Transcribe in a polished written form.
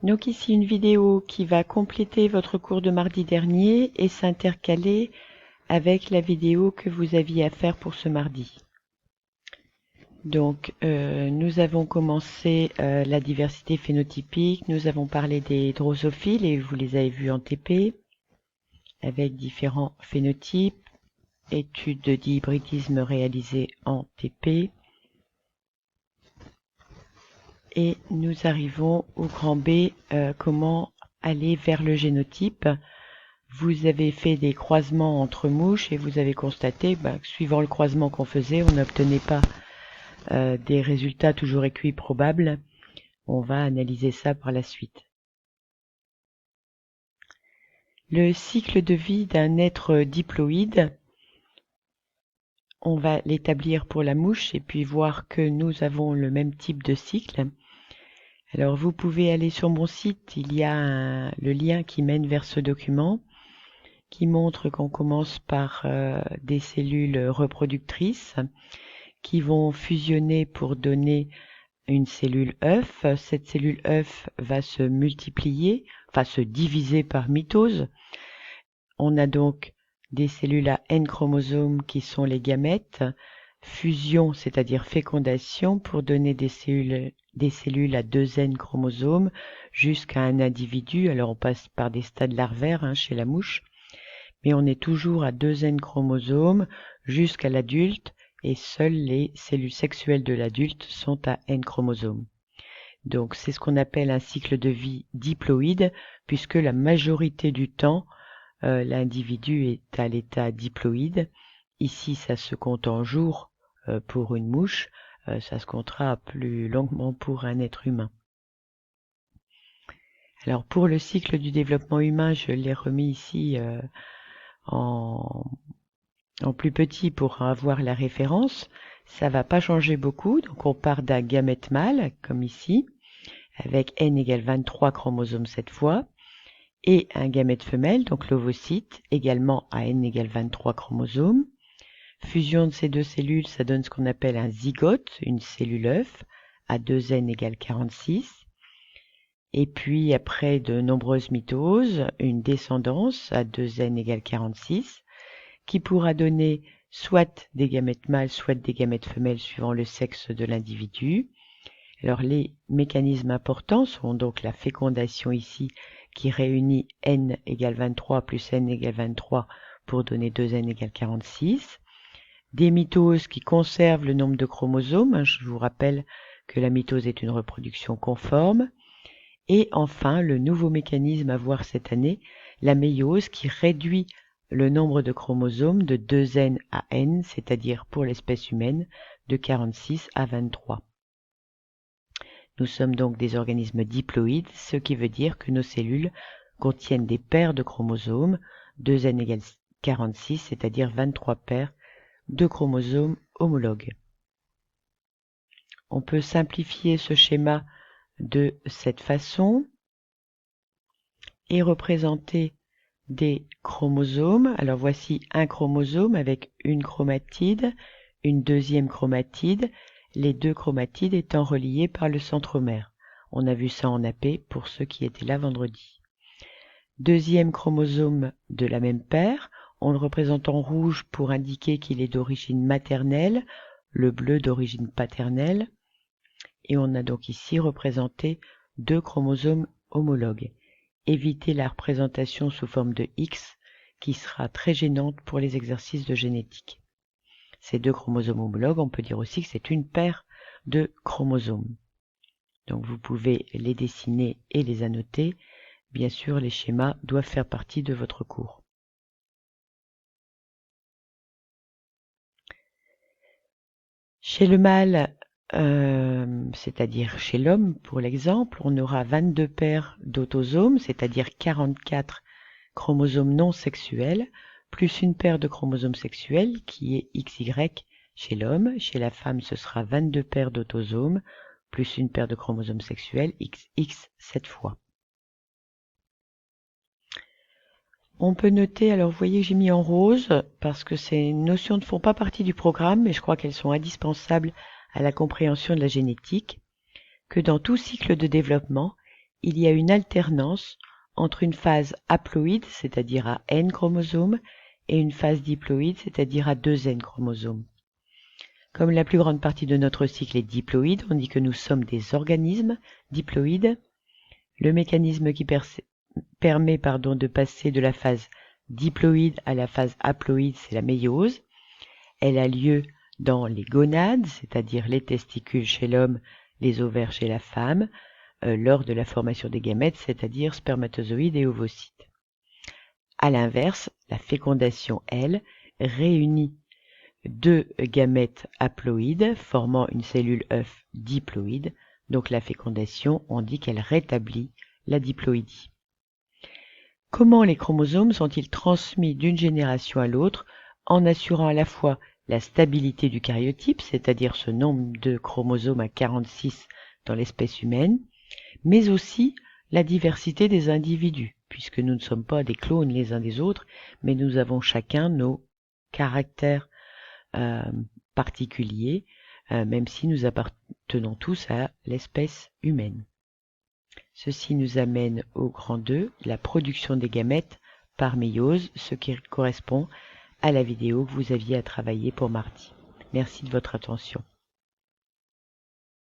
Donc ici une vidéo qui va compléter votre cours de mardi dernier et s'intercaler avec la vidéo que vous aviez à faire pour ce mardi. Donc nous avons commencé la diversité phénotypique, nous avons parlé des drosophiles et vous les avez vus en TP avec différents phénotypes, études d'hybridisme réalisées en TP. Et nous arrivons au grand B, comment aller vers le génotype. Vous avez fait des croisements entre mouches et vous avez constaté que suivant le croisement qu'on faisait, on n'obtenait pas des résultats toujours équiprobables. On va analyser ça par la suite. Le cycle de vie d'un être diploïde, on va l'établir pour la mouche et puis voir que nous avons le même type de cycle. Alors vous pouvez aller sur mon site, il y a le lien qui mène vers ce document qui montre qu'on commence par des cellules reproductrices qui vont fusionner pour donner une cellule œuf. Cette cellule œuf va se multiplier, enfin se diviser par mitose. On a donc des cellules à N chromosomes qui sont les gamètes, fusion, c'est-à-dire fécondation, pour donner des cellules à 2N chromosomes jusqu'à un individu. Alors on passe par des stades larvaires chez la mouche, mais on est toujours à 2N chromosomes jusqu'à l'adulte, et seules les cellules sexuelles de l'adulte sont à N chromosomes. Donc c'est ce qu'on appelle un cycle de vie diploïde, puisque la majorité du temps, l'individu est à l'état diploïde. Ici, ça se compte en jours pour une mouche, ça se comptera plus longuement pour un être humain. Alors pour le cycle du développement humain, je l'ai remis ici en plus petit pour avoir la référence. Ça va pas changer beaucoup, donc on part d'un gamète mâle, comme ici, avec N égale 23 chromosomes cette fois, et un gamète femelle, donc l'ovocyte, également à N égale 23 chromosomes. Fusion de ces deux cellules, ça donne ce qu'on appelle un zygote, une cellule œuf, à 2N égale 46. Et puis après de nombreuses mitoses, une descendance à 2N égale 46, qui pourra donner soit des gamètes mâles, soit des gamètes femelles suivant le sexe de l'individu. Alors les mécanismes importants sont donc la fécondation ici, qui réunit N égale 23 plus N égale 23 pour donner 2N égale 46. Des mitoses qui conservent le nombre de chromosomes, je vous rappelle que la mitose est une reproduction conforme. Et enfin, le nouveau mécanisme à voir cette année, la méiose qui réduit le nombre de chromosomes de 2N à N, c'est-à-dire pour l'espèce humaine, de 46 à 23. Nous sommes donc des organismes diploïdes, ce qui veut dire que nos cellules contiennent des paires de chromosomes, 2N égale 46, c'est-à-dire 23 paires de chromosomes homologues. On peut simplifier ce schéma de cette façon et représenter des chromosomes. Alors voici un chromosome avec une chromatide, une deuxième chromatide, les deux chromatides étant reliées par le centromère. On a vu ça en AP pour ceux qui étaient là vendredi. Deuxième chromosome de la même paire, on le représente en rouge pour indiquer qu'il est d'origine maternelle, le bleu d'origine paternelle, et on a donc ici représenté deux chromosomes homologues. Évitez la représentation sous forme de X qui sera très gênante pour les exercices de génétique. Ces deux chromosomes homologues, on peut dire aussi que c'est une paire de chromosomes. Donc vous pouvez les dessiner et les annoter. Bien sûr, les schémas doivent faire partie de votre cours. Chez le mâle, c'est-à-dire chez l'homme, pour l'exemple, on aura 22 paires d'autosomes, c'est-à-dire 44 chromosomes non sexuels, plus une paire de chromosomes sexuels qui est XY chez l'homme. Chez la femme, ce sera 22 paires d'autosomes, plus une paire de chromosomes sexuels, XX 7 fois. On peut noter, alors vous voyez que j'ai mis en rose, parce que ces notions ne font pas partie du programme, mais je crois qu'elles sont indispensables à la compréhension de la génétique, que dans tout cycle de développement, il y a une alternance entre une phase haploïde, c'est-à-dire à N chromosomes, et une phase diploïde, c'est-à-dire à 2N chromosomes. Comme la plus grande partie de notre cycle est diploïde, on dit que nous sommes des organismes diploïdes. Le mécanisme qui permet de passer de la phase diploïde à la phase haploïde, c'est la méiose. Elle a lieu dans les gonades, c'est-à-dire les testicules chez l'homme, les ovaires chez la femme, lors de la formation des gamètes, c'est-à-dire spermatozoïdes et ovocytes. À l'inverse, la fécondation, elle, réunit deux gamètes haploïdes formant une cellule œuf diploïde. Donc la fécondation, on dit qu'elle rétablit la diploïdie. Comment les chromosomes sont-ils transmis d'une génération à l'autre en assurant à la fois la stabilité du karyotype, c'est-à-dire ce nombre de chromosomes à 46 dans l'espèce humaine, mais aussi la diversité des individus, puisque nous ne sommes pas des clones les uns des autres, mais nous avons chacun nos caractères particuliers, même si nous appartenons tous à l'espèce humaine. Ceci nous amène au grand 2, la production des gamètes par méiose, ce qui correspond à la vidéo que vous aviez à travailler pour mardi. Merci de votre attention.